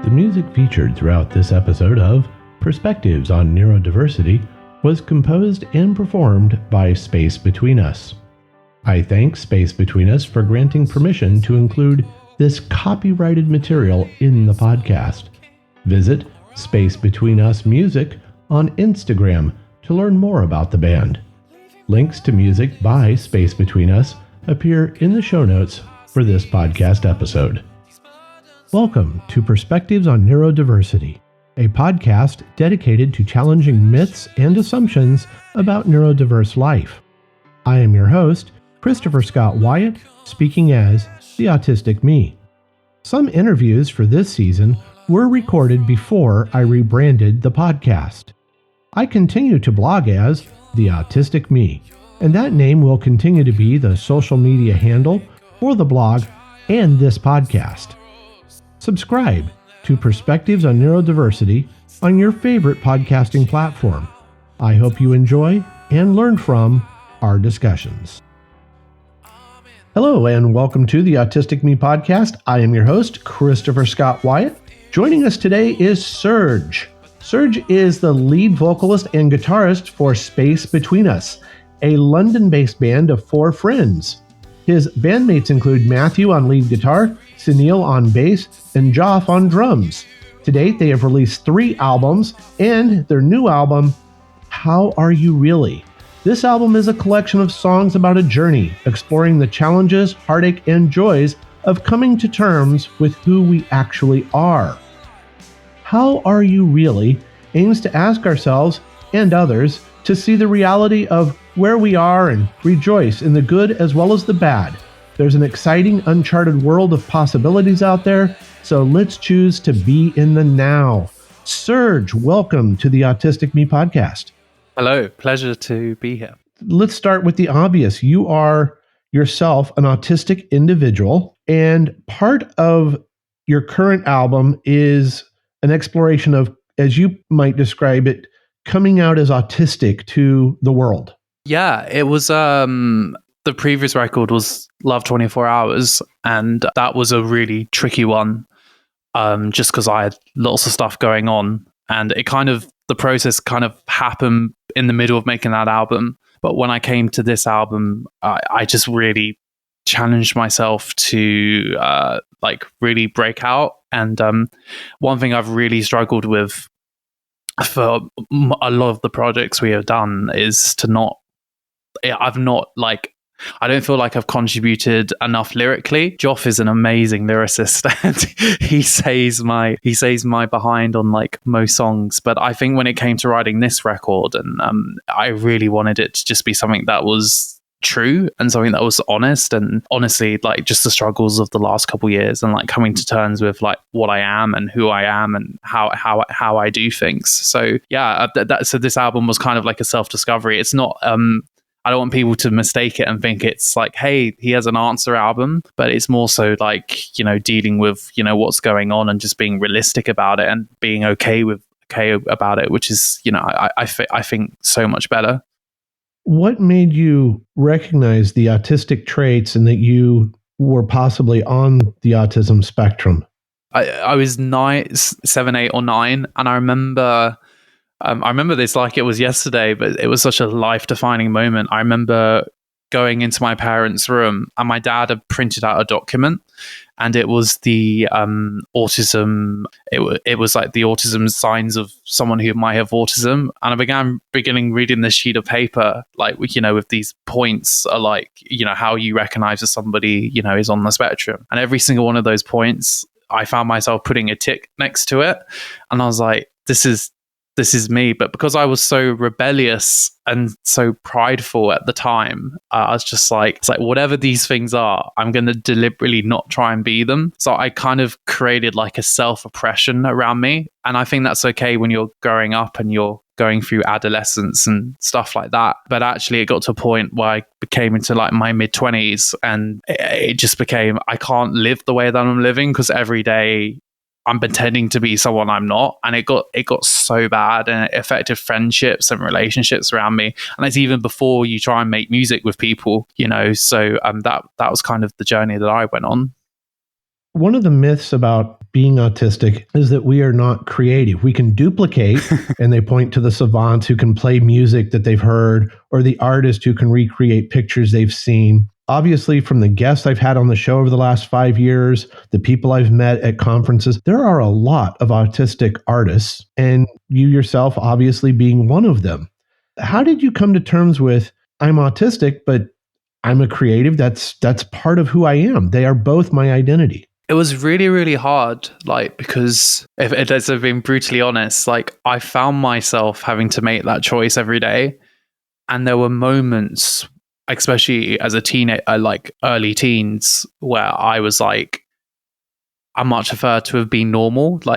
The music featured throughout this episode of Perspectives on Neurodiversity was composed and performed by Space Between Us. I thank Space Between Us for granting permission to include this copyrighted material in the podcast. Visit Space Between Us Music on Instagram to learn more about the band. Links to music by Space Between Us appear in the show notes for this podcast episode. Welcome to Perspectives on Neurodiversity, a podcast dedicated to challenging myths and assumptions about neurodiverse life. I am your host, Christopher Scott Wyatt, speaking as the autistic me. Some interviews for this season were recorded before I rebranded the podcast. I continue to blog as the autistic me, and that name will continue to be the social media handle for the blog and this podcast. Subscribe to Perspectives on Neurodiversity on your favorite podcasting platform. I hope you enjoy and learn from our discussions. Hello and welcome to the Autistic Me podcast. I am your host, Christopher Scott Wyatt. Joining us today is Surj. Surj is the lead vocalist and guitarist for Space Between Us, a London-based band of 4 friends. His bandmates include Matthew on lead guitar, Suneel on bass, and Joff on drums. To date, they have released 3 albums, and their new album, How Are You Really? This album is a collection of songs about a journey, exploring the challenges, heartache, and joys of coming to terms with who we actually are. How Are You Really aims to ask ourselves and others to see the reality of where we are and rejoice in the good as well as the bad. There's an exciting, uncharted world of possibilities out there, so let's choose to be in the now. Surj, welcome to the Autistic Me podcast. Hello, pleasure to be here. Let's start with the obvious. You are yourself an autistic individual, and part of your current album is an exploration of, as you might describe it, coming out as autistic to the world. Yeah, it was the previous record was Love 24 Hours, and that was a really tricky one, just because I had lots of stuff going on, and the process kind of happened in the middle of making that album. But when I came to this album, I just really challenged myself to really break out. And one thing I've really struggled with for a lot of the projects we have done is I don't feel like I've contributed enough lyrically. Joff is an amazing lyricist, and he says my behind on like most songs. But I think when it came to writing this record, and I really wanted it to just be something that was true and something that was honest, and honestly, like just the struggles of the last couple years, and like coming to terms with like what I am and who I am and how I do things. So yeah, so this album was kind of like a self-discovery. It's not. I don't want people to mistake it and think it's like, hey, he has an answer album, but it's more so like, dealing with, what's going on and just being realistic about it and being okay about it, which is, I think so much better. What made you recognize the autistic traits and that you were possibly on the autism spectrum? I was 7, 8 or 9. And I remember this like it was yesterday, but it was such a life-defining moment. I remember going into my parents' room, and my dad had printed out a document, and it was the autism. It was like the autism signs of someone who might have autism. And I began reading this sheet of paper, like with these points, are like how you recognize that somebody is on the spectrum, and every single one of those points, I found myself putting a tick next to it, and I was like, this is me. But because I was so rebellious and so prideful at the time, I was just like, it's like, whatever these things are, I'm going to deliberately not try and be them. So I kind of created like a self-oppression around me. And I think that's okay when you're growing up and you're going through adolescence and stuff like that. But actually it got to a point where I became into like my mid-20s, and it just became, I can't live the way that I'm living, because every day I'm pretending to be someone I'm not, and it got so bad, and it affected friendships and relationships around me. And it's even before you try and make music with people, So that was kind of the journey that I went on. One of the myths about being autistic is that we are not creative. We can duplicate, and they point to the savants who can play music that they've heard, or the artist who can recreate pictures they've seen. Obviously, from the guests I've had on the show over the last 5 years, the people I've met at conferences, there are a lot of autistic artists, and you yourself obviously being one of them. How did you come to terms with, I'm autistic, but I'm a creative? That's part of who I am. They are both my identity. It was really, really hard, like, because if I've been brutally honest, like, I found myself having to make that choice every day. And there were moments, especially as a teenager, like early teens, where I was like, I much prefer to have been normal. Should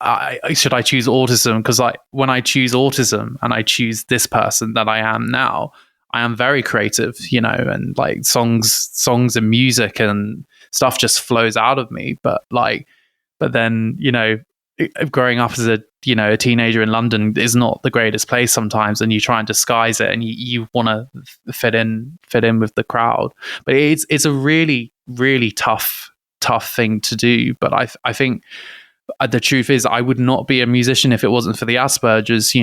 I choose autism? Because like when I choose autism and I choose this person that I am now, I am very creative, and like songs and music and stuff just flows out of me. But then, growing up as a teenager in London is not the greatest place sometimes, and you try and disguise it, and you want to fit in with the crowd. But it's a really, really tough thing to do. But I think the truth is, I would not be a musician if it wasn't for the Asperger's.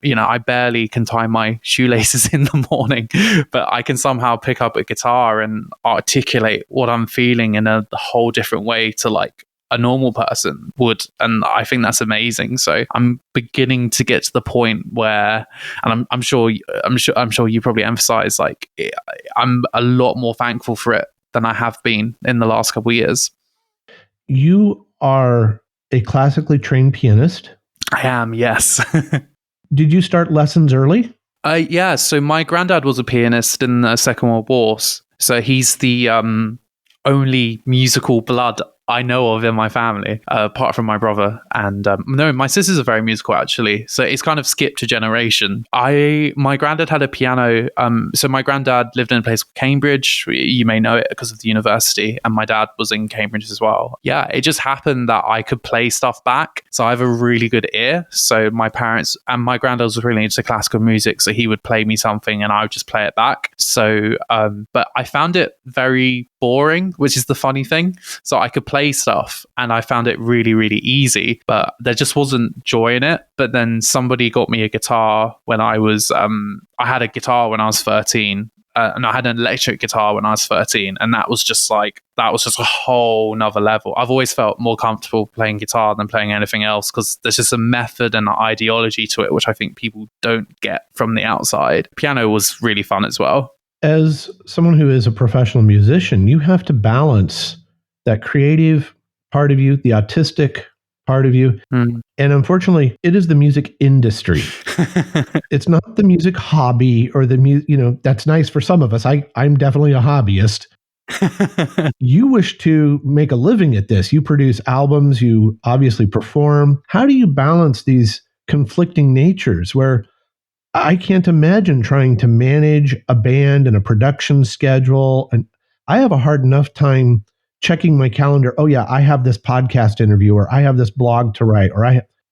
I barely can tie my shoelaces in the morning, but I can somehow pick up a guitar and articulate what I'm feeling in a whole different way to like a normal person would. And I think that's amazing. So I'm beginning to get to the point where, and I'm sure you probably emphasize, like, I'm a lot more thankful for it than I have been in the last couple of years. You are a classically trained pianist. I am, yes. Did you start lessons early? Yeah. So my granddad was a pianist in the Second World War. So he's the only musical blood I know of in my family, apart from my brother. And no, my sisters are very musical, actually. So it's kind of skipped a generation. My granddad had a piano. So my granddad lived in a place called Cambridge. You may know it because of the university. And my dad was in Cambridge as well. Yeah, it just happened that I could play stuff back. So I have a really good ear. So my parents and my granddad was really into classical music. So he would play me something and I would just play it back. So, but I found it very boring, which is the funny thing. So I could play stuff and I found it really, really easy, but there just wasn't joy in it. But then somebody got me a guitar when I had a guitar when I was 13, and I had an electric guitar when I was 13, and that was just a whole nother level. I've always felt more comfortable playing guitar than playing anything else because there's just a method and an ideology to it, which I think people don't get from the outside. Piano was really fun as well. As someone who is a professional musician, you have to balance that creative part of you, the autistic part of you. And unfortunately, it is the music industry. It's not the music hobby or the music, that's nice for some of us. I'm definitely a hobbyist. You wish to make a living at this. You produce albums, you obviously perform. How do you balance these conflicting natures where I can't imagine trying to manage a band and a production schedule? And I have a hard enough time checking my calendar. Oh yeah, I have this podcast interview, or I have this blog to write, or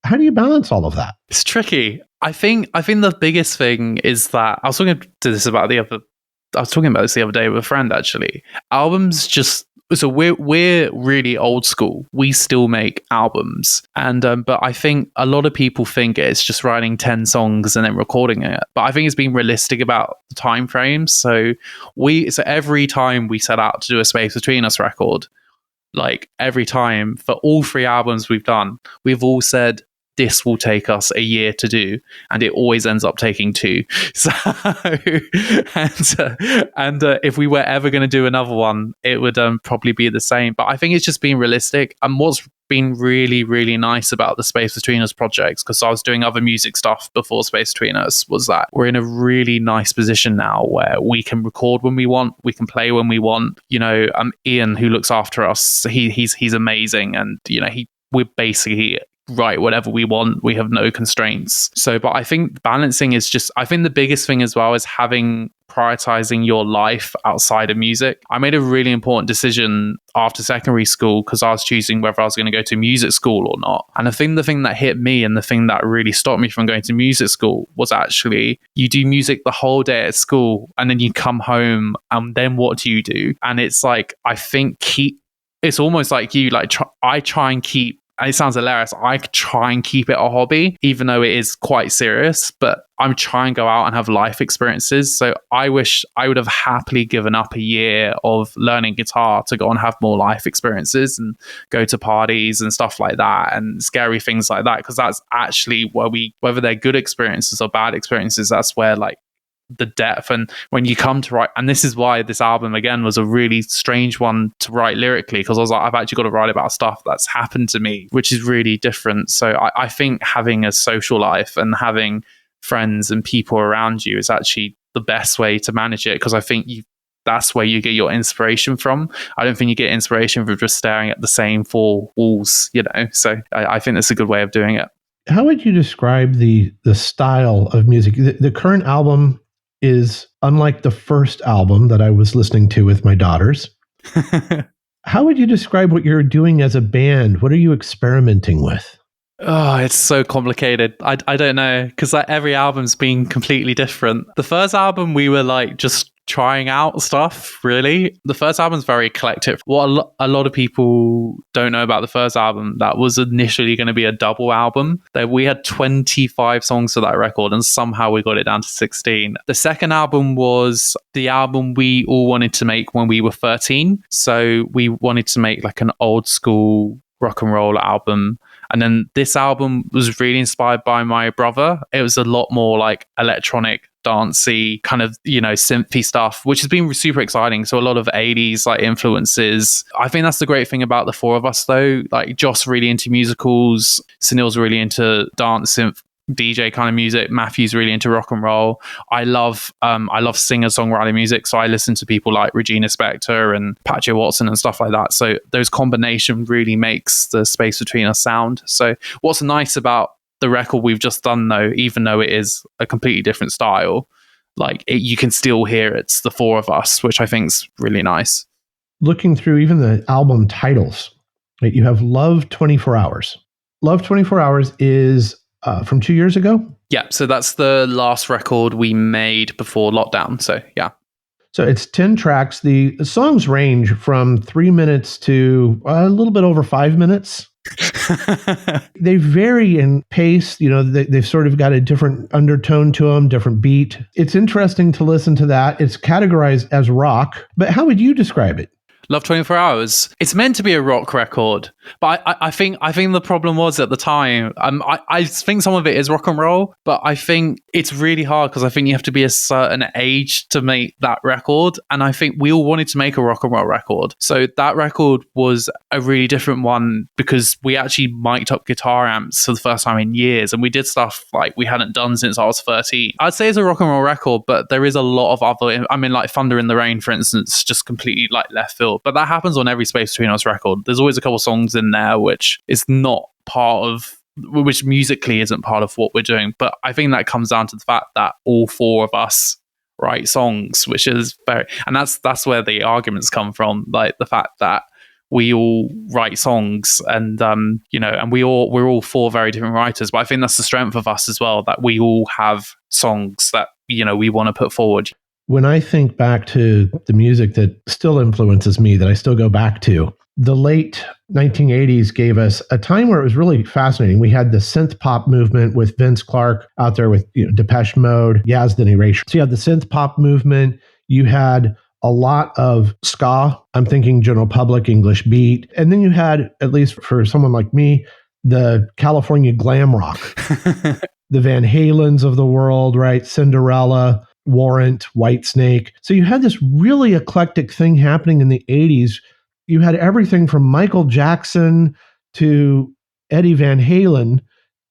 how do you balance all of that? It's tricky. I think the biggest thing is that I was talking about this the other day with a friend, actually. Albums just, so we're really old school. We still make albums, and but I think a lot of people think it's just writing 10 songs and then recording it. But I think it's being realistic about the time frames. So every time we set out to do a Space Between Us record, like every time for all 3 albums we've done, we've all said this will take us a year to do, and it always ends up taking 2. So, and if we were ever going to do another one, it would probably be the same. But I think it's just being realistic. And what's been really, really nice about the Space Between Us projects, because I was doing other music stuff before Space Between Us, was that we're in a really nice position now where we can record when we want, we can play when we want. Ian, who looks after us, he's amazing, and we're basically write whatever we want. We have no constraints. So, but I think balancing is just, I think the biggest thing as well is prioritizing your life outside of music. I made a really important decision after secondary school because I was choosing whether I was going to go to music school or not. And I think the thing that hit me and the thing that really stopped me from going to music school was actually, you do music the whole day at school and then you come home and then what do you do? And it's like, I think it's almost like you like I try and keep, and it sounds hilarious, I try and keep it a hobby, even though it is quite serious, but I'm trying to go out and have life experiences. So I wish I would have happily given up a year of learning guitar to go and have more life experiences and go to parties and stuff like that and scary things like that. Because that's actually where whether they're good experiences or bad experiences, that's where like the depth, and when you come to write, and this is why this album again was a really strange one to write lyrically, because I was like, I've actually got to write about stuff that's happened to me, which is really different. So I think having a social life and having friends and people around you is actually the best way to manage it, because I think that's where you get your inspiration from. I don't think you get inspiration from just staring at the same four walls, so I think that's a good way of doing it. How would you describe the style of music? The current album is unlike the first album that I was listening to with my daughters. How would you describe what you're doing as a band? What are you experimenting with? Oh, it's so complicated. I don't know, because like every album's been completely different. The first album, we were like just trying out stuff, really. The first album's very eclectic. What a lot of people don't know about the first album, that was initially going to be a double album. We had 25 songs for that record, and somehow we got it down to 16. The second album was the album we all wanted to make when we were 13. So we wanted to make like an old school rock and roll album. And then this album was really inspired by my brother. It was a lot more like electronic, dancey, kind of, synthy stuff, which has been super exciting. So a lot of 80s like influences. I think that's the great thing about the four of us though. Like Joff's really into musicals, Sunil's really into dance, synth, DJ kind of music. Matthew's really into rock and roll. I love singer-songwriter music, so I listen to people like Regina Spektor and Patrick Watson and stuff like that. So those combination really makes the Space Between Us sound. So what's nice about the record we've just done though, even though it is a completely different style, you can still hear it's the four of us, which I think is really nice. Looking through even the album titles, right, you have Love 24 Hours. Love 24 Hours is from 2 years ago? Yeah, so that's the last record we made before lockdown. So, yeah. So it's 10 tracks. The songs range from 3 minutes to a little bit over 5 minutes. They vary in pace. They've sort of got a different undertone to them, different beat. It's interesting to listen to that. It's categorized as rock, but how would you describe it? Love 24 Hours. It's meant to be a rock record, but I think the problem was at the time. I think some of it is rock and roll, but I think it's really hard because I think you have to be a certain age to make that record, and I think we all wanted to make a rock and roll record. So that record was a really different one because we actually mic'd up guitar amps for the first time in years, and we did stuff like we hadn't done since I was 13. I'd say it's a rock and roll record, but there is a lot of other. I mean, like Thunder in the Rain, for instance, just completely like left field. But that happens on every Space Between Us record. There's always a couple songs in there which is not part of, which musically isn't part of what we're doing. But I think that comes down to the fact that all four of us write songs, which is very, and that's where the arguments come from. Like the fact that we all write songs, and and we're all four very different writers. But I think that's the strength of us as well, that we all have songs that we want to put forward. When I think back to the music that still influences me, that I still go back to, the late 1980s gave us a time where it was really fascinating. We had the synth pop movement with Vince Clarke out there with Depeche Mode, Yaz the Narration. So you had the synth pop movement. You had a lot of ska. I'm thinking general public, English beat. And then you had, at least for someone like me, the California glam rock, the Van Halens of the world, right? Cinderella, Warrant, Whitesnake. So you had this really eclectic thing happening in the 80s. You had everything from Michael Jackson to Eddie Van Halen.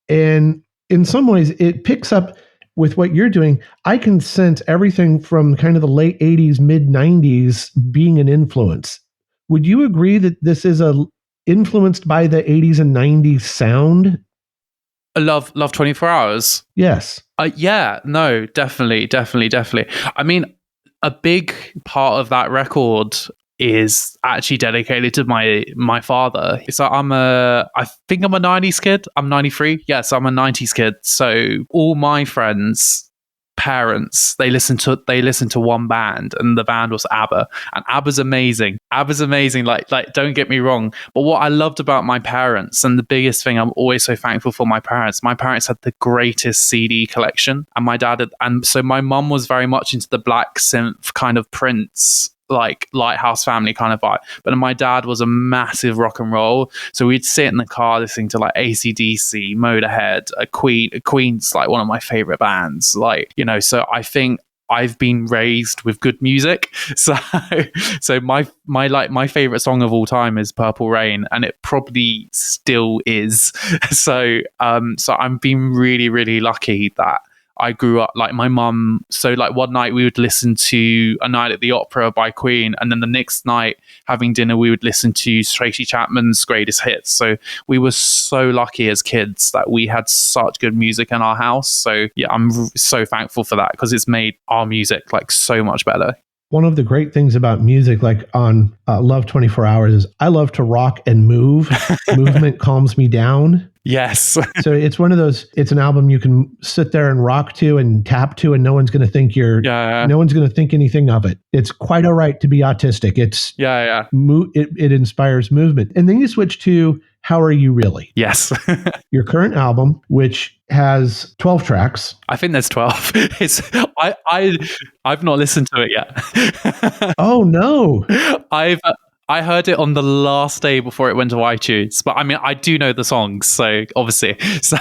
And in some ways, it picks up with what you're doing. I can sense everything from kind of the late 80s, mid 90s being an influence. Would you agree that this is influenced by the 80s and 90s sound? Love 24 Hours. Yes. Yeah, no, definitely. I mean, a big part of that record is actually dedicated to my father. So I think I'm a 90s kid. I'm 93. Yes, I'm a 90s kid. So all my friends parents, they listened to one band, and the band was ABBA, and ABBA's amazing. Like don't get me wrong, but what I loved about my parents, and the biggest thing I'm always so thankful for my parents had the greatest CD collection, and my dad had, and so my mum was very much into the black synth kind of Prince, like Lighthouse Family kind of vibe, but my dad was a massive rock and roll, so we'd sit in the car listening to like AC/DC, Motorhead, Queen's like one of my favorite bands, like, you know, so I think I've been raised with good music. So my favorite song of all time is Purple Rain, and it probably still is. So I'm being really, really lucky that I grew up, like my mum. So like one night we would listen to A Night at the Opera by Queen, and then the next night having dinner we would listen to Tracy Chapman's Greatest Hits. So we were so lucky as kids that we had such good music in our house. So yeah, I'm so thankful for that, because it's made our music like so much better. One of the great things about music, like on Love 24 Hours, is I love to rock and move. Movement calms me down. Yes. So it's one of those, it's an album you can sit there and rock to and tap to, and no one's going to think no one's going to think anything of it. It's quite all right to be autistic. It's it inspires movement. And then you switch to How Are You Really? Yes. Your current album, which has 12 tracks. I think there's 12. I've not listened to it yet. Oh no. I heard it on the last day before it went to iTunes, but I mean, I do know the songs, so obviously. So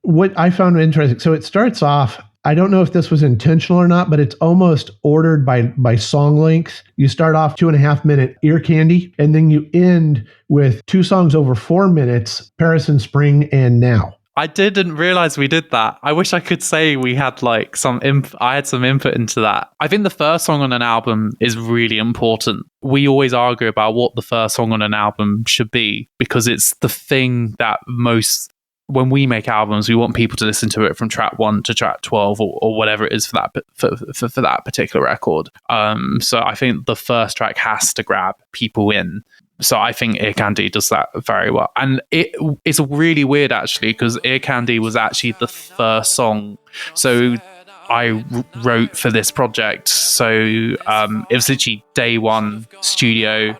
what I found interesting, so it starts off, I don't know if this was intentional or not, but it's almost ordered by song length. You start off 2.5-minute Ear Candy, and then you end with 2 songs over 4 minutes, Paris in Spring and Now. I didn't realize we did that. I wish I could say we had like I had some input into that. I think the first song on an album is really important. We always argue about what the first song on an album should be, because it's the thing that when we make albums, we want people to listen to it from track 1 to track 12 or whatever it is for that particular record. So I think the first track has to grab people in. So I think Ear Candy does that very well. And it's really weird, actually, because Ear Candy was actually the first song. So I wrote for this project. So it was literally day one studio.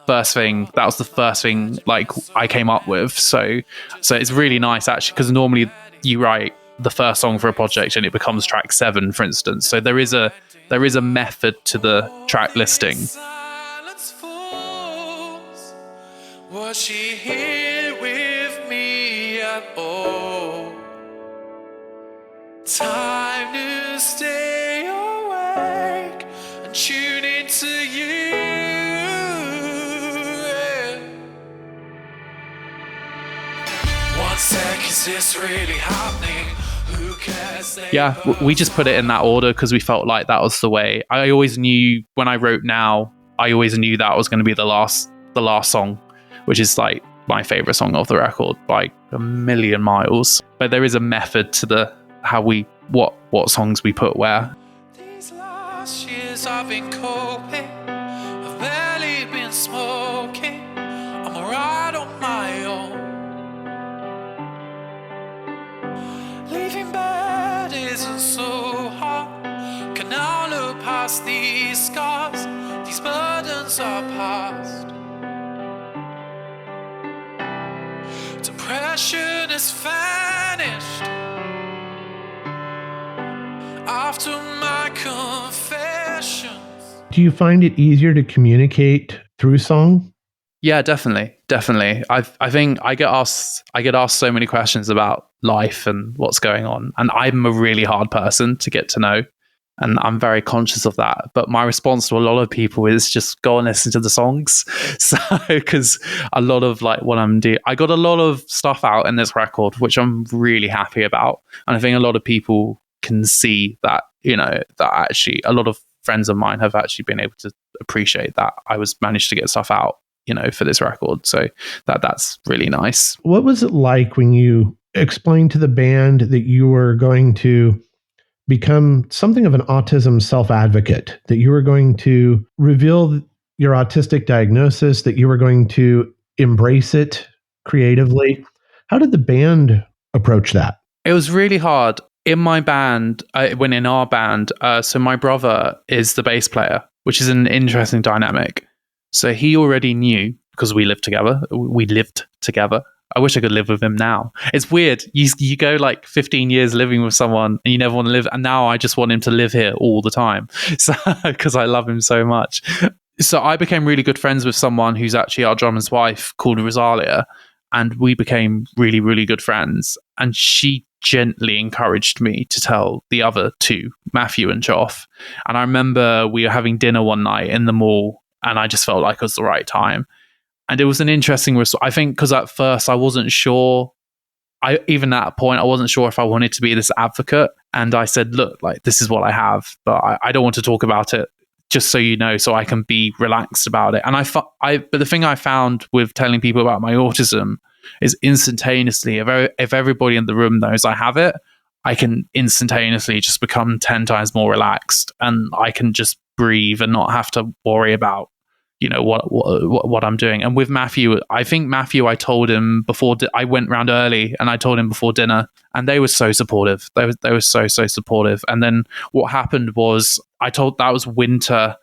First thing, that was the first thing like I came up with. So it's really nice, actually, because normally you write the first song for a project and it becomes track 7, for instance. So there is a method to the track listing. Was she here with me at all? Time to stay awake and tune into you. One sec, is this really happening? Who cares? Yeah, we just put it in that order because we felt like that was the way. I always knew when I wrote Now, I always knew that was going to be the last song, which is like my favorite song of the record by a million miles. But there is a method to the what songs we put where. These last years I've been coping, I've barely been smoking, I'm alright on my own. Leaving bed isn't so hard, can now look past these scars, these burdens are past. Depression has vanished after my confessions. Do you find it easier to communicate through song? Yeah, definitely. I think I get asked so many questions about life and what's going on, and I'm a really hard person to get to know. And I'm very conscious of that. But my response to a lot of people is just go and listen to the songs. So, because a lot of like what I'm doing, I got a lot of stuff out in this record, which I'm really happy about. And I think a lot of people can see that, you know, that actually a lot of friends of mine have actually been able to appreciate that I managed to get stuff out, you know, for this record. So that's really nice. What was it like when you explained to the band that you were going to become something of an autism self-advocate, that you were going to reveal your autistic diagnosis, that you were going to embrace it creatively? How did the band approach that? It was really hard. in my band, when in our band, so my brother is the bass player, which is an interesting dynamic. So he already knew because we lived together. We lived together. I wish I could live with him now. It's weird. You go like 15 years living with someone and you never want to live. And now I just want him to live here all the time. So, because I love him so much. So I became really good friends with someone who's actually our drummer's wife called Rosalia. And we became really, really good friends. And she gently encouraged me to tell the other two, Matthew and Joff. And I remember we were having dinner one night in the mall and I just felt like it was the right time. And it was an interesting I think because at first I wasn't sure. Even at that point, I wasn't sure if I wanted to be this advocate. And I said, look, like, this is what I have, but I don't want to talk about it, just so you know, so I can be relaxed about it. And but the thing I found with telling people about my autism is instantaneously, if everybody in the room knows I have it, I can instantaneously just become 10 times more relaxed, and I can just breathe and not have to worry about, you know, what I'm doing. And with Matthew, I think Matthew, I told him before I went round early, and I told him before dinner, and they were so supportive. They were so supportive. And then what happened was that was winter,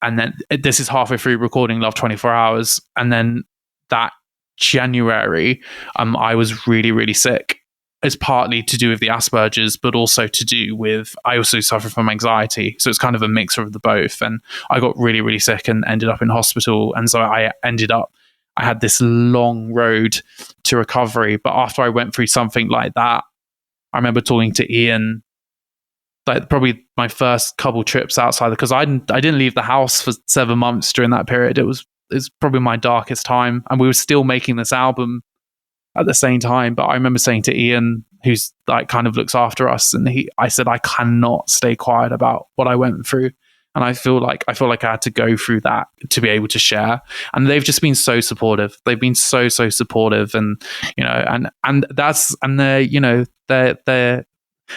and then this is halfway through recording Love 24 Hours, and then that January, I was really, really sick. It's partly to do with the Asperger's, but also to do with, I also suffer from anxiety. So it's kind of a mixture of the both. And I got really, really sick and ended up in hospital. And so I had this long road to recovery. But after I went through something like that, I remember talking to Ian, like probably my first couple trips outside, because I didn't leave the house for 7 months during that period. It was probably my darkest time. And we were still making this album at the same time. But I remember saying to Ian, who's like kind of looks after us, and I said, I cannot stay quiet about what I went through. And I feel like I had to go through that to be able to share. And they've just been so supportive. They've been so supportive. And, you know, and they're, you know, they're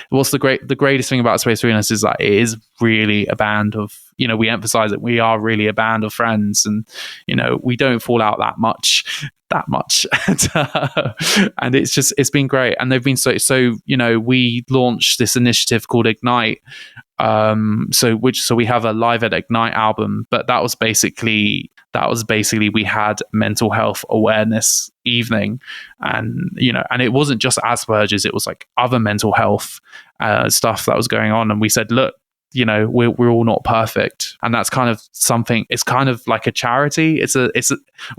what's the greatest thing about Space Between Us is that it is really a band of, you know, we emphasize that we are really a band of friends, and, you know, we don't fall out that much and it's been great. And they've been so, you know, we launched this initiative called Ignite, so we have a Live at Ignite album, but that was basically we had mental health awareness evening, and, you know, and it wasn't just Asperger's, it was like other mental health stuff that was going on. And we said, look, you know, we're all not perfect, and that's kind of something. It's kind of like a charity.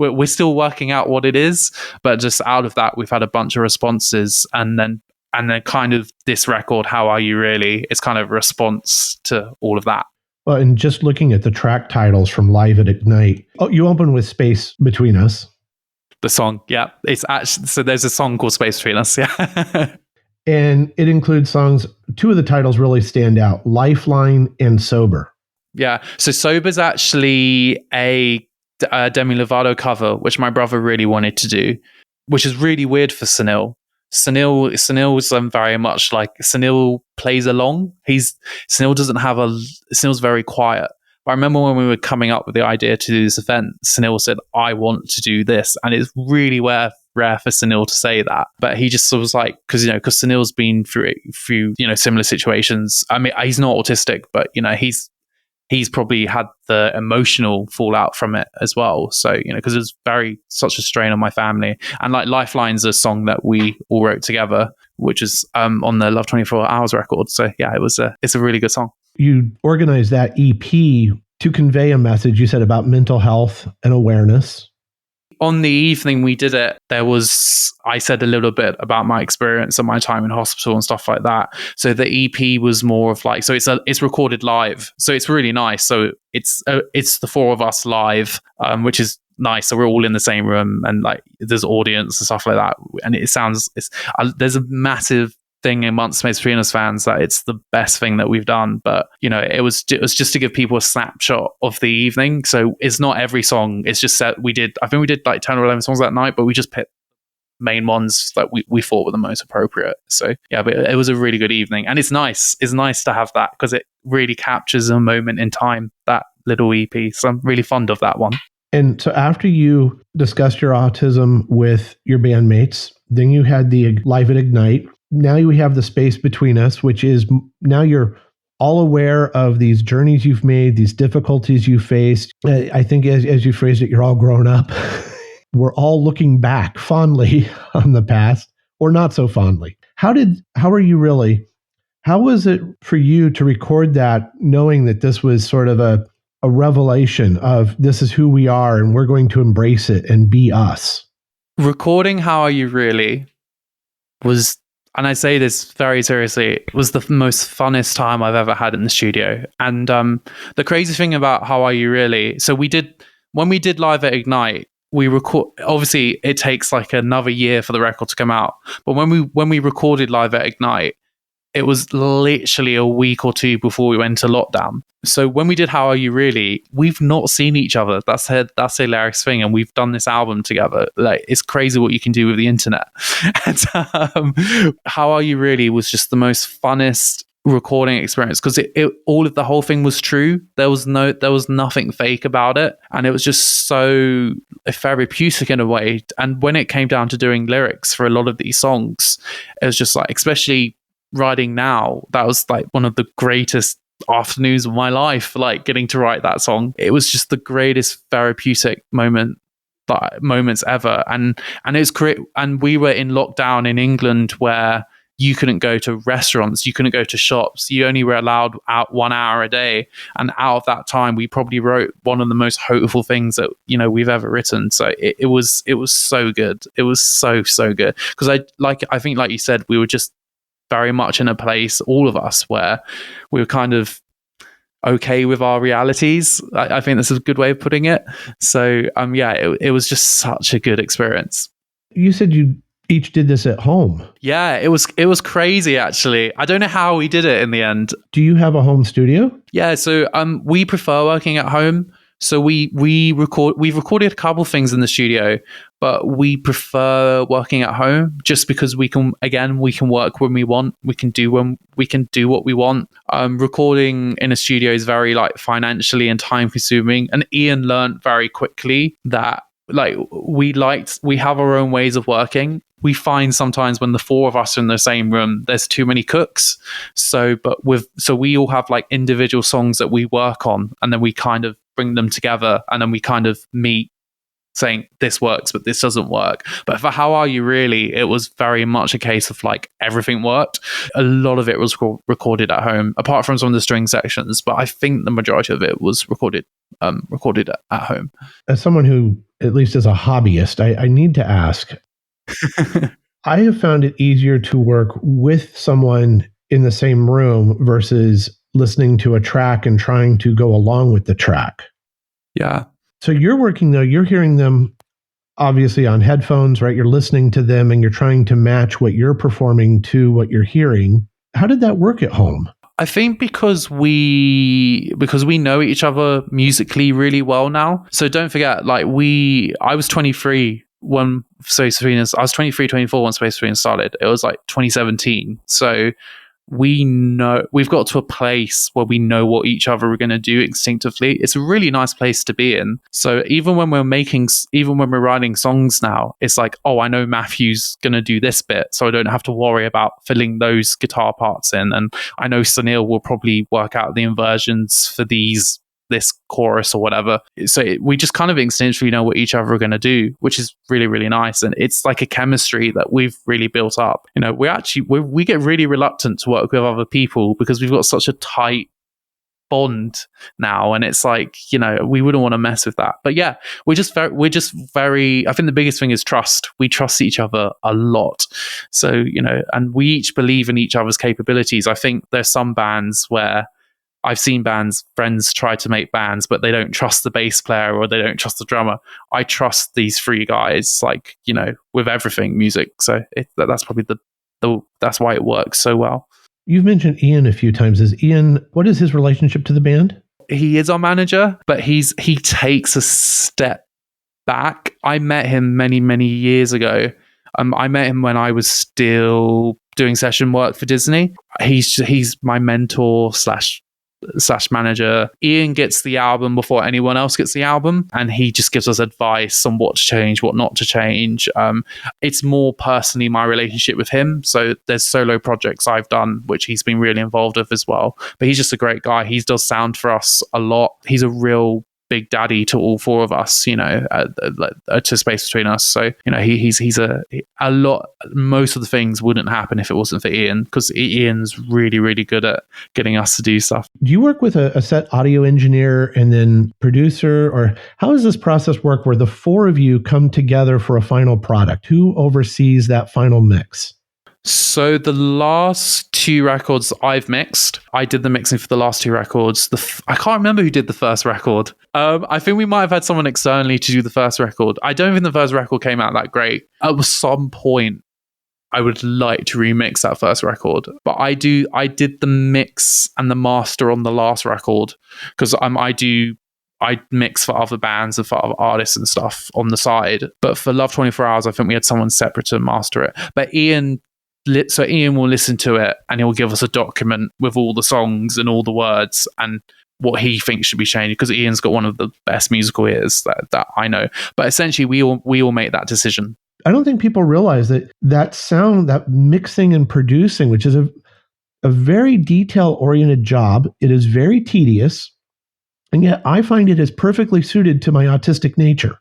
We're still working out what it is, but just out of that, we've had a bunch of responses, and then kind of this record, How Are You Really? It's kind of a response to all of that. Well, and just looking at the track titles from Live at Ignite, you open with Space Between Us. The song, yeah, it's actually, so there's a song called Space Between Us, yeah. And it includes songs, two of the titles really stand out, Lifeline and Sober. Yeah, so Sober's actually a Demi Lovato cover, which my brother really wanted to do, which is really weird for Suneel. Sunil's very much like, Suneel plays along. Sunil's very quiet. But I remember when we were coming up with the idea to do this event, Suneel said, I want to do this. And it's really rare for Suneel to say that. But he just was like, because Sunil's been through, you know, similar situations. I mean, he's not autistic, but, you know, he's probably had the emotional fallout from it as well. So, you know, because it's such a strain on my family. And like Lifeline's a song that we all wrote together, which is on the Love 24 Hours record. So yeah, it's a really good song. You organized that EP to convey a message, you said, about mental health and awareness. On the evening we did it, I said a little bit about my experience and my time in hospital and stuff like that. So the EP was more of like, so it's recorded live, so it's really nice. So it's the four of us live, which is nice. So we're all in the same room, and like there's audience and stuff like that. And there's a massive thing amongst Space Between Us fans that it's the best thing that we've done. But, you know, it was just to give people a snapshot of the evening. So it's not every song. It's just that I think we did like 10 or 11 songs that night, but we just picked main ones that we thought were the most appropriate. So yeah, but it was a really good evening, and it's nice to have that, because it really captures a moment in time, that little EP. So I'm really fond of that one. And so after you discussed your autism with your bandmates, then you had the Live at Ignite. now we have the space between us, which is now you're all aware of these journeys you've made, these difficulties you faced. I think as you phrased it, you're all grown up. We're all looking back fondly on the past, or not so fondly. How was it for you to record that, knowing that this was sort of a revelation of this is who we are and we're going to embrace it and be us? Recording How Are You Really was, and I say this very seriously, was the most funnest time I've ever had in the studio. And the crazy thing about How Are You Really, so when we did Live at Ignite, we record, obviously it takes like another year for the record to come out, but when we recorded Live at Ignite, it was literally a week or two before we went to lockdown. So when we did How Are You Really, we've not seen each other. That's the hilarious thing. And we've done this album together. Like, it's crazy what you can do with the internet. And How Are You Really was just the most funnest recording experience, because the whole thing was true. There was nothing fake about it. And it was just so therapeutic in a way. And when it came down to doing lyrics for a lot of these songs, it was just like, especially Writing Now, that was like one of the greatest afternoons of my life, like getting to write that song. It was just the greatest therapeutic moments ever. And it was great. And we were in lockdown in England, where you couldn't go to restaurants, you couldn't go to shops, you only were allowed out 1 hour a day. And out of that time, we probably wrote one of the most hopeful things that, you know, we've ever written. So it was so good. It was so good, because I think like you said, we were just very much in a place, all of us, where we were kind of okay with our realities. I think that's a good way of putting it. So it was just such a good experience. You said you each did this at home. Yeah, it was crazy, actually. I don't know how we did it in the end. Do you have a home studio? Yeah, so we prefer working at home. So we've recorded a couple things in the studio, but we prefer working at home just because we can work when we want. We can do what we want. Recording in a studio is very like financially and time consuming. And Ian learned very quickly that like we have our own ways of working. We find sometimes when the four of us are in the same room, there's too many cooks. So we all have like individual songs that we work on, and then we kind of bring them together, and then we kind of meet saying this works, but this doesn't work. But for How Are You Really, it was very much a case of like everything worked. A lot of it was recorded at home, apart from some of the string sections, but I think the majority of it was recorded at home. As someone who, at least as a hobbyist, I need to ask, I have found it easier to work with someone in the same room versus listening to a track and trying to go along with the track. Yeah. So you're working, though, you're hearing them obviously on headphones, right? You're listening to them and you're trying to match what you're performing to what you're hearing. How did that work at home? I think because we know each other musically really well now. So don't forget, like I was 23 when Space Between Us. I was 23, 24 when Space Between Us started. It was like 2017. So we've got to a place where we know what each other are going to do instinctively. It's a really nice place to be in. So even when we're writing songs now, it's like, oh, I know Matthew's going to do this bit, so I don't have to worry about filling those guitar parts in. And I know Suneel will probably work out the inversions for this chorus or whatever. So we just kind of instinctively know what each other are going to do, which is really, really nice. And it's like a chemistry that we've really built up. You know, we get really reluctant to work with other people because we've got such a tight bond now, and it's like, you know, we wouldn't want to mess with that. But yeah, we're just very I think the biggest thing is trust. We trust each other a lot. So, you know, and we each believe in each other's capabilities. I think there's some bands where I've seen friends try to make bands, but they don't trust the bass player or they don't trust the drummer. I trust these three guys, like, you know, with everything music. So that's probably that's why it works so well. You've mentioned Ian a few times. What is his relationship to the band? He is our manager, but he takes a step back. I met him many, many years ago. I met him when I was still doing session work for Disney. He's my mentor / slash manager. Ian gets the album before anyone else gets the album, and he just gives us advice on what to change, what not to change. It's more personally my relationship with him. So there's solo projects I've done, which he's been really involved with as well. But he's just a great guy. He does sound for us a lot. He's a real big daddy to all four of us, to Space Between Us. So, he's a lot. Most of the things wouldn't happen if it wasn't for Ian, because Ian's really, really good at getting us to do stuff. Do you work with a set audio engineer and then producer, or how does this process work where the four of you come together for a final product? Who oversees that final mix? So the last two records I've mixed, I did the mixing for the last two records. I can't remember who did the first record. I think we might have had someone externally to do the first record. I don't think the first record came out that great. At some point, I would like to remix that first record, but I did the mix and the master on the last record, because I mix for other bands and for other artists and stuff on the side. But for Love 24 Hours, I think we had someone separate to master it. But Ian will listen to it and he'll give us a document with all the songs and all the words and what he thinks should be changed, because Ian's got one of the best musical ears that I know. But essentially, we all make that decision. I don't think people realize that sound, that mixing and producing, which is a very detail-oriented job. It is very tedious, and yet I find it is perfectly suited to my autistic nature.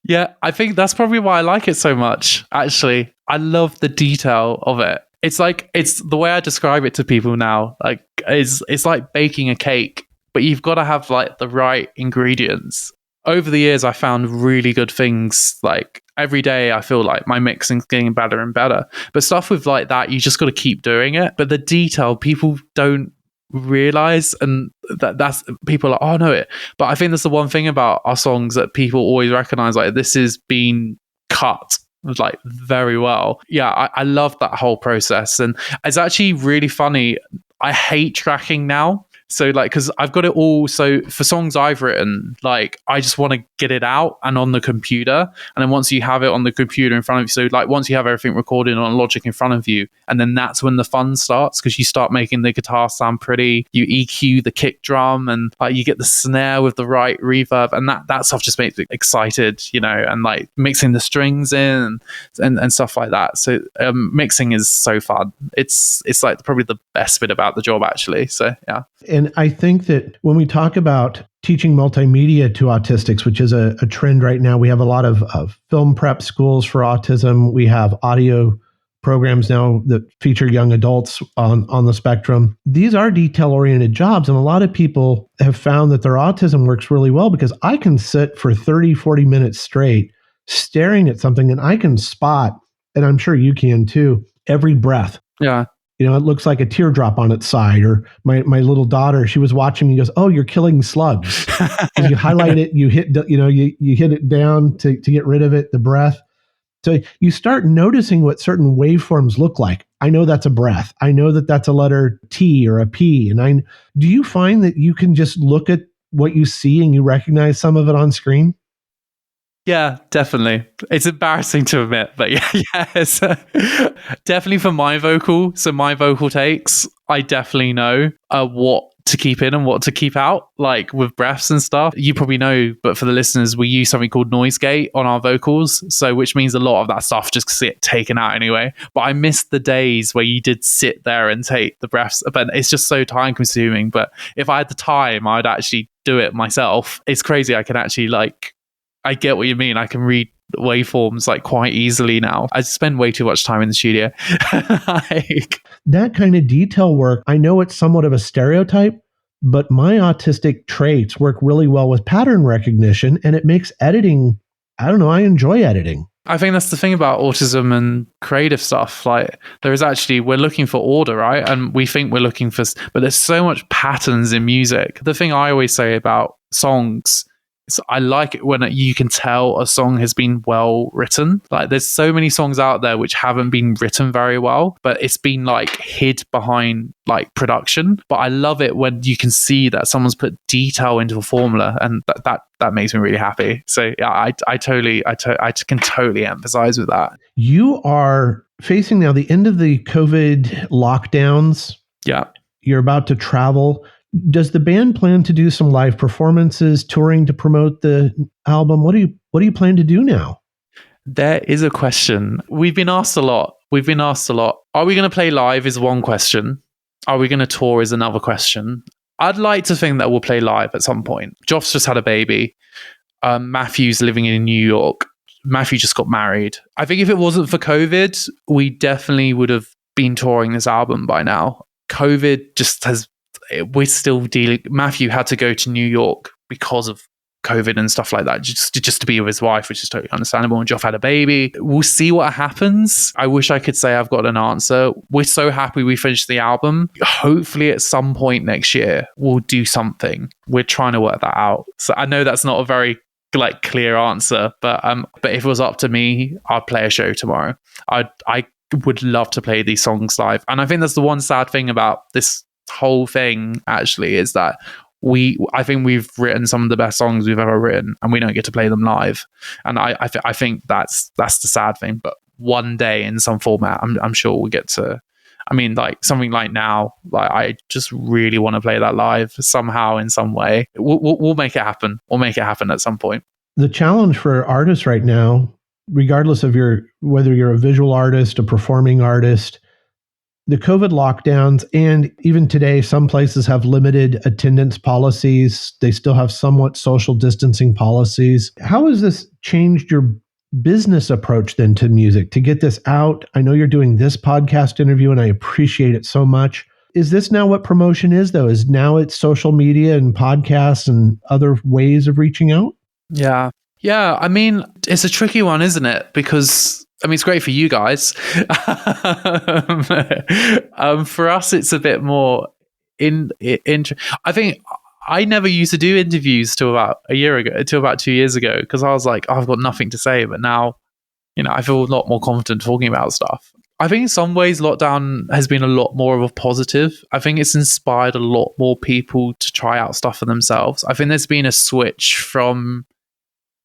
Yeah, I think that's probably why I like it so much, actually. I love the detail of it. It's the way I describe it to people now. Like, it's like baking a cake, but you've got to have like the right ingredients. Over the years, I found really good things. Like, every day I feel like my mixing's getting better and better. But stuff with like that, you just got to keep doing it. But the detail, people don't realize, and that's people are like, oh no it. But I think that's the one thing about our songs that people always recognize, like, this is being cut like very well. Yeah, I love that whole process, and it's actually really funny. I hate tracking now. So like, because I've got it all. So for songs I've written, like, I just want to get it out and on the computer. And then once you have it on the computer in front of you, so like once you have everything recorded on Logic in front of you, and then that's when the fun starts, because you start making the guitar sound pretty, you EQ the kick drum, and like you get the snare with the right reverb, and that stuff just makes me excited, and like mixing the strings in and stuff like that. So mixing is so fun. It's like probably the best bit about the job, actually. So yeah. And I think that when we talk about teaching multimedia to autistics, which is a trend right now, we have a lot of film prep schools for autism. We have audio programs now that feature young adults on the spectrum. These are detail-oriented jobs, and a lot of people have found that their autism works really well, because I can sit for 30, 40 minutes straight staring at something, and I can spot, and I'm sure you can too, every breath. Yeah. It looks like a teardrop on its side. Or my little daughter, she was watching me, goes, "Oh, you're killing slugs." You highlight it, you hit, you hit it down to get rid of it, the breath. So you start noticing what certain waveforms look like. I know that's a breath. I know that that's a letter T or a P. And do you find that you can just look at what you see and you recognize some of it on screen? Yeah, definitely. It's embarrassing to admit, but yes. Definitely for my vocal. So my vocal takes, I definitely know what to keep in and what to keep out, like with breaths and stuff. You probably know, but for the listeners, we use something called noise gate on our vocals. So which means a lot of that stuff just gets taken out anyway. But I miss the days where you did sit there and take the breaths, but it's just so time consuming. But if I had the time, I'd actually do it myself. It's crazy. I can actually I get what you mean. I can read waveforms like quite easily now. I spend way too much time in the studio. That kind of detail work, I know it's somewhat of a stereotype, but my autistic traits work really well with pattern recognition, and it makes editing, I don't know, I enjoy editing. I think that's the thing about autism and creative stuff. Like, there is actually, we're looking for order, right? And we think we're looking for, but there's so much patterns in music. The thing I always say about songs, I like it when you can tell a song has been well written. Like, there's so many songs out there which haven't been written very well, but it's been like hid behind like production. But I love it when you can see that someone's put detail into a formula, and that makes me really happy. So yeah, I can totally empathize with that. You are facing now the end of the COVID lockdowns. Yeah. You're about to travel. Does the band plan to do some live performances, touring to promote the album? What do you plan to do now? There is a question. We've been asked a lot. Are we going to play live is one question. Are we going to tour is another question. I'd like to think that we'll play live at some point. Joff's just had a baby. Matthew's living in New York. Matthew just got married. I think if it wasn't for COVID, we definitely would have been touring this album by now. COVID just has, we're still dealing. Matthew had to go to New York because of COVID and stuff like that, just to be with his wife, which is totally understandable. And Joff had a baby. We'll see what happens. I wish I could say I've got an answer. We're so happy we finished the album. Hopefully at some point next year, we'll do something. We're trying to work that out. So I know that's not a very clear answer, but if it was up to me, I'd play a show tomorrow. I would love to play these songs live. And I think that's the one sad thing about this whole thing, actually, is that I think we've written some of the best songs we've ever written, and we don't get to play them live. And I think that's the sad thing. But one day in some format, I'm sure we'll get to. I mean, like something like now, like I just really want to play that live somehow in some way. We'll make it happen. We'll make it happen at some point. The challenge for artists right now, regardless of whether you're a visual artist, a performing artist, the COVID lockdowns, and even today, some places have limited attendance policies. They still have somewhat social distancing policies. How has this changed your business approach then to music to get this out? I know you're doing this podcast interview and I appreciate it so much. Is this now what promotion is, though? Is now it's social media and podcasts and other ways of reaching out? Yeah. I mean, it's a tricky one, isn't it? Because I mean, it's great for you guys. For us, it's a bit more I think I never used to do interviews till about a year ago, till about 2 years ago, because I was like, I've got nothing to say. But now, I feel a lot more confident talking about stuff. I think in some ways, lockdown has been a lot more of a positive. I think it's inspired a lot more people to try out stuff for themselves. I think there's been a switch from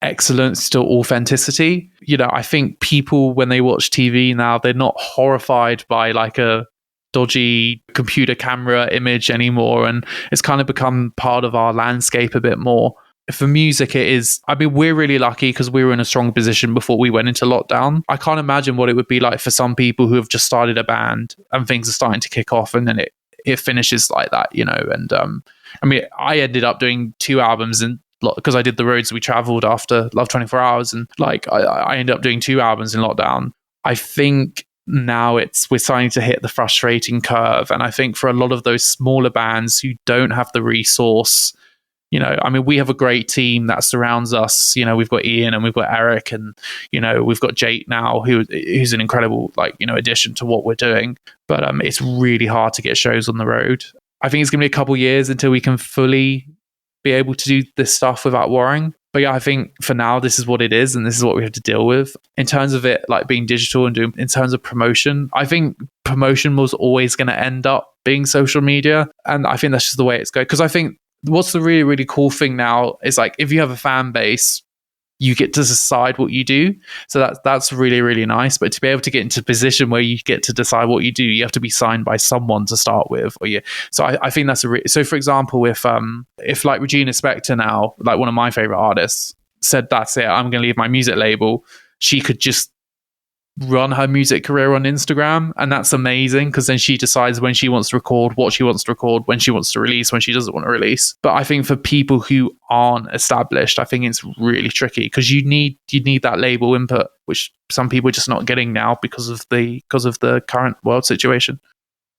excellence to authenticity. I think people, when they watch TV now, they're not horrified by like a dodgy computer camera image anymore, and it's kind of become part of our landscape a bit more. For music, it is, I mean, we're really lucky because we were in a strong position before we went into lockdown. I can't imagine what it would be like for some people who have just started a band and things are starting to kick off and then it finishes like that, and I mean, I ended up doing 2 albums and because I did the roads we traveled after Love 24 Hours, and like I ended up doing 2 albums in lockdown. I think now we're starting to hit the frustrating curve, and I think for a lot of those smaller bands who don't have the resource, I mean, we have a great team that surrounds us. We've got Ian and we've got Eric, and we've got Jake now, who's an incredible addition to what we're doing. But it's really hard to get shows on the road. I think it's going to be a couple years until we can fully be able to do this stuff without worrying. But yeah, I think for now, this is what it is, and this is what we have to deal with. In terms of it like being digital and doing, in terms of promotion, I think promotion was always going to end up being social media. And I think that's just the way it's going. Because I think what's the really, really cool thing now is like, if you have a fan base, you get to decide what you do. So that's really, really nice. But to be able to get into a position where you get to decide what you do, you have to be signed by someone to start with. So I think that's so for example, if like Regina Spektor now, like one of my favorite artists, said, that's it, I'm going to leave my music label, she could just run her music career on Instagram, and that's amazing because then she decides when she wants to record, what she wants to record, when she wants to release, when she doesn't want to release. But I think for people who aren't established, I think it's really tricky because you need that label input, which some people are just not getting now because of the current world situation.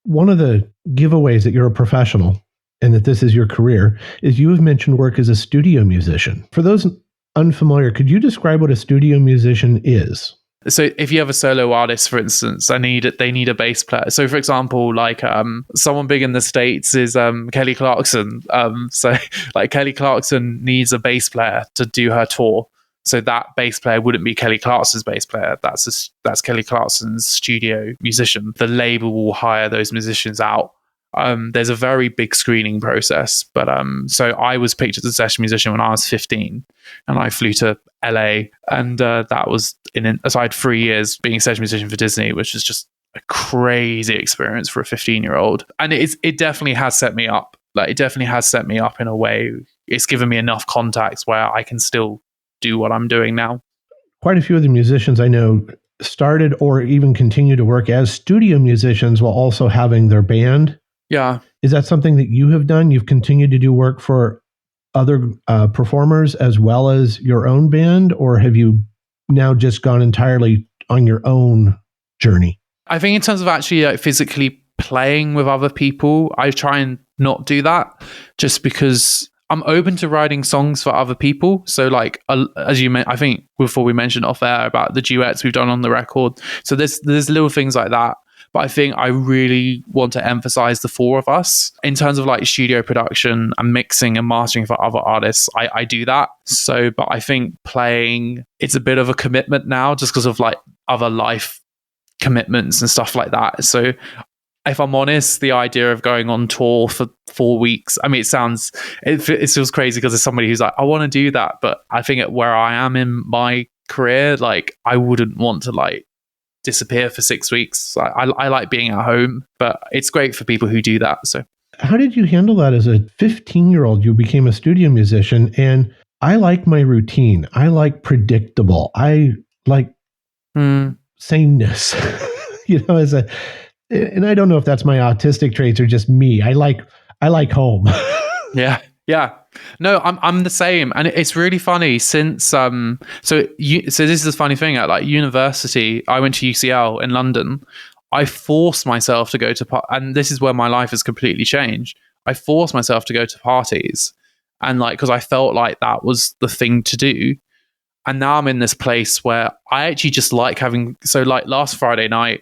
One of the giveaways that you're a professional and that this is your career is you have mentioned work as a studio musician. For those unfamiliar, could you describe what a studio musician is? So if you have a solo artist, for instance, they need a bass player. So for example, like someone big in the States is Kelly Clarkson. So like Kelly Clarkson needs a bass player to do her tour. So that bass player wouldn't be Kelly Clarkson's bass player. That's Kelly Clarkson's studio musician. The label will hire those musicians out. There's a very big screening process, but so I was picked as a session musician when I was 15, and I flew to LA, and that was aside 3 years being a session musician for Disney, which is just a crazy experience for a 15-year-old, and it definitely has set me up. like it definitely has set me up in a way. It's given me enough contacts where I can still do what I'm doing now. Quite a few of the musicians I know started or even continue to work as studio musicians while also having their band. Yeah. Is that something that you have done? You've continued to do work for other performers as well as your own band, or have you now just gone entirely on your own journey? I think in terms of actually like physically playing with other people, I try and not do that just because I'm open to writing songs for other people. So like, as you I think before we mentioned off air about the duets we've done on the record. So there's little things like that. But I think I really want to emphasize the four of us in terms of like studio production and mixing and mastering for other artists. I do that. So, but I think playing, it's a bit of a commitment now just because of like other life commitments and stuff like that. So if I'm honest, the idea of going on tour for 4 weeks, I mean, it feels crazy because there's somebody who's like, I want to do that. But I think at where I am in my career, like I wouldn't want to like disappear for 6 weeks. I like being at home, but it's great for people who do that. So how did you handle that as a 15-year-old? You became a studio musician, and I like my routine. I like predictable. I like sameness, and I don't know if that's my autistic traits or just me. I like home. Yeah. No, I'm the same, and it's really funny since so this is the funny thing at like university. I went to UCL in London. I forced myself to go to and this is where my life has completely changed. I forced myself to go to parties, and like because I felt like that was the thing to do. And now I'm in this place where I actually just like having. So like last Friday night,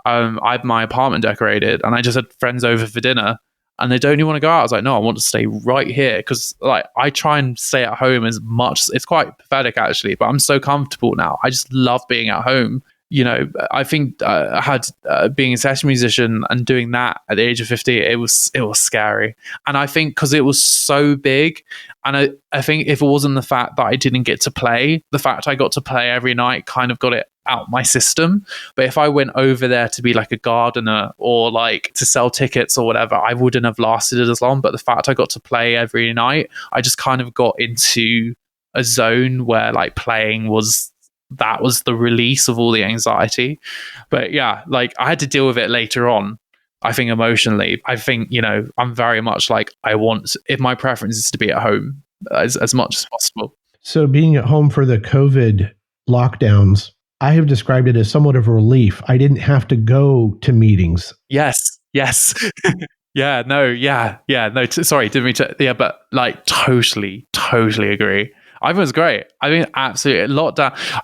I had my apartment decorated, and I just had friends over for dinner. And they don't even want to go out. I was like, no, I want to stay right here because like I try and stay at home as much. It's quite pathetic actually, but I'm so comfortable now. I just love being at home. You know, I think I had being a session musician and doing that at the age of 50, it was scary. And I think because it was so big, and I think if it wasn't the fact that I didn't get to play, the fact I got to play every night kind of got it out my system. But if I went over there to be like a gardener or like to sell tickets or whatever, I wouldn't have lasted it as long. But the fact I got to play every night, I just kind of got into a zone where like playing was the release of all the anxiety. But yeah, like I had to deal with it later on. I think emotionally, I think, you know, I'm very much like if my preference is to be at home as much as possible. So being at home for the COVID lockdowns, I have described it as somewhat of a relief. I didn't have to go to meetings. Yes. Yeah, no, sorry, didn't mean to, yeah, but like totally agree. I think it was great. I mean, absolutely.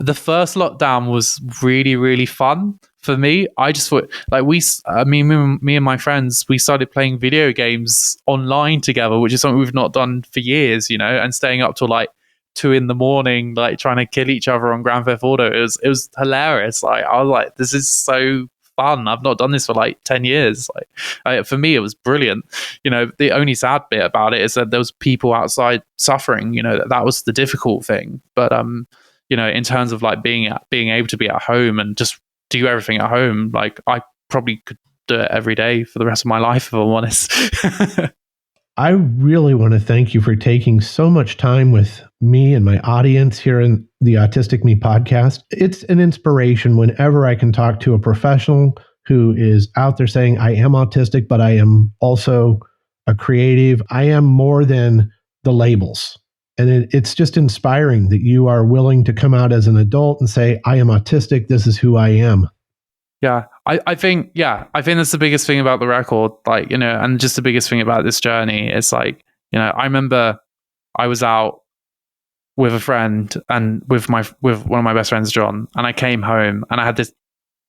The first lockdown was really, really fun for me. I just thought, like, me and my friends, we started playing video games online together, which is something we've not done for years, you know, and staying up till like 2 a.m, like trying to kill each other on Grand Theft Auto. It was hilarious. Like, I was like, this is so fun. I've not done this for like 10 years. Like, for me, it was brilliant. You know, the only sad bit about it is that there was people outside suffering. You know, that was the difficult thing. But you know, in terms of like being able to be at home and just do everything at home, like I probably could do it every day for the rest of my life, if I'm honest. I really want to thank you for taking so much time with me and my audience here in the Autistic Me podcast. It's an inspiration whenever I can talk to a professional who is out there saying, I am autistic, but I am also a creative. I am more than the labels. And it's just inspiring that you are willing to come out as an adult and say, I am autistic. This is who I am. Yeah, I think that's the biggest thing about the record, like, you know, and just the biggest thing about this journey is like, you know, I remember I was out with a friend and with one of my best friends, John, and I came home and I had this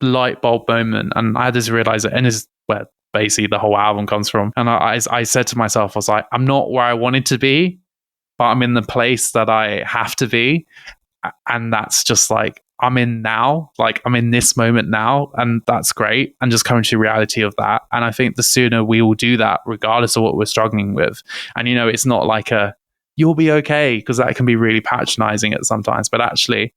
light bulb moment and I had this realization, and this is where basically the whole album comes from. And I said to myself, I was like, I'm not where I wanted to be, but I'm in the place that I have to be. And that's just like, I'm in now, like I'm in this moment now, and that's great. And just coming to the reality of that. And I think the sooner we will do that, regardless of what we're struggling with. And, you know, it's not like you'll be okay, because that can be really patronizing at sometimes. But actually,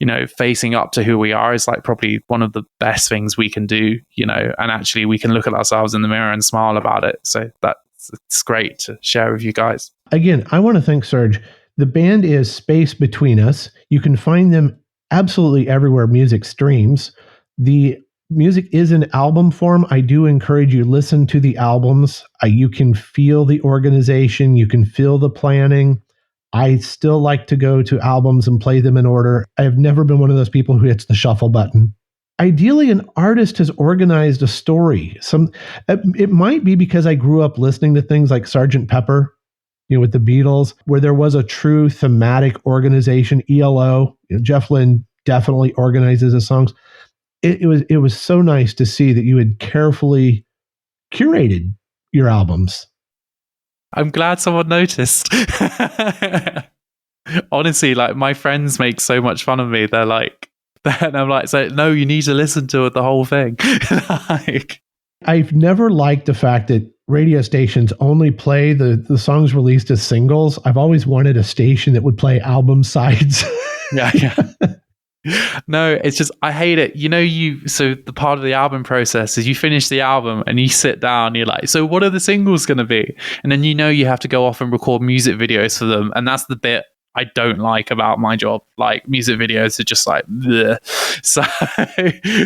you know, facing up to who we are is like probably one of the best things we can do, you know, and actually we can look at ourselves in the mirror and smile about it. So it's great to share with you guys. Again, I want to thank Surj. The band is Space Between Us. You can find them absolutely everywhere music streams. The music is in album form. I do encourage you listen to the albums. You can feel the organization. You can feel the planning. I still like to go to albums and play them in order. I have never been one of those people who hits the shuffle button. Ideally, an artist has organized a story. It might be because I grew up listening to things like Sgt. Pepper, with the Beatles, where there was a true thematic organization. ELO, Jeff Lynne definitely organizes his songs. It was so nice to see that you had carefully curated your albums. I'm glad someone noticed. Honestly, like my friends make so much fun of me. They're like, and I'm like, so no, you need to listen to the whole thing. Like, I've never liked the fact that radio stations only play the songs released as singles. I've always wanted a station that would play album sides. Yeah. No, it's just, I hate it. So the part of the album process is you finish the album and you sit down, you're like, so what are the singles going to be? And then you have to go off and record music videos for them. And that's the bit I don't like about my job. Like, music videos are just like, bleh.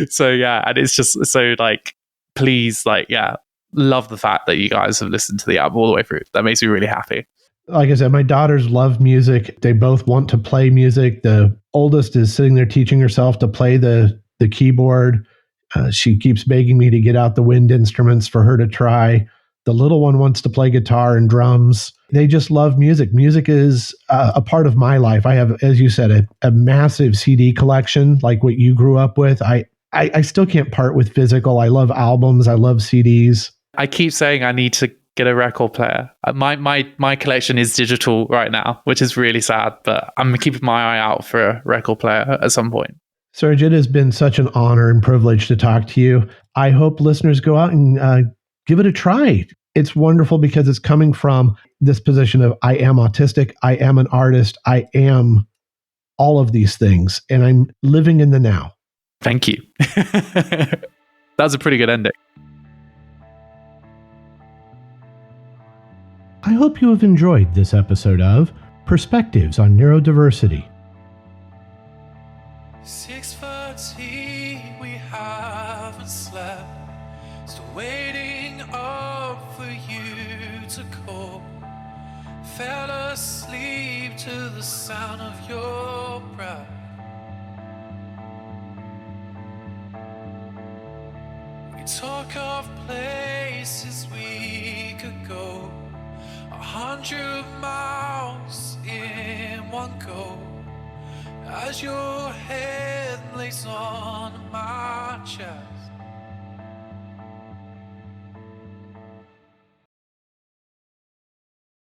So yeah, and it's just so like, please, like, yeah, love the fact that you guys have listened to the album all the way through. That makes me really happy. Like I said, my daughters love music. They both want to play music. The oldest is sitting there teaching herself to play the keyboard. She keeps begging me to get out the wind instruments for her to try. The little one wants to play guitar and drums. They just love music. Music is a part of my life. I have, as you said, a massive CD collection like what you grew up with. I still can't part with physical. I love albums. I love CDs. I keep saying I need to get a record player. My collection is digital right now, which is really sad, but I'm keeping my eye out for a record player at some point. Surj, it has been such an honor and privilege to talk to you. I hope listeners go out and give it a try. It's wonderful because it's coming from this position of I am autistic, I am an artist, I am all of these things, and I'm living in the now. Thank you. That was a pretty good ending. I hope you have enjoyed this episode of Perspectives on Neurodiversity. 6:30, we haven't slept. Still waiting up for you to call. Fell asleep to the sound of your breath. We talk of places we could go. 100 miles in one go. As your head lays on my chest,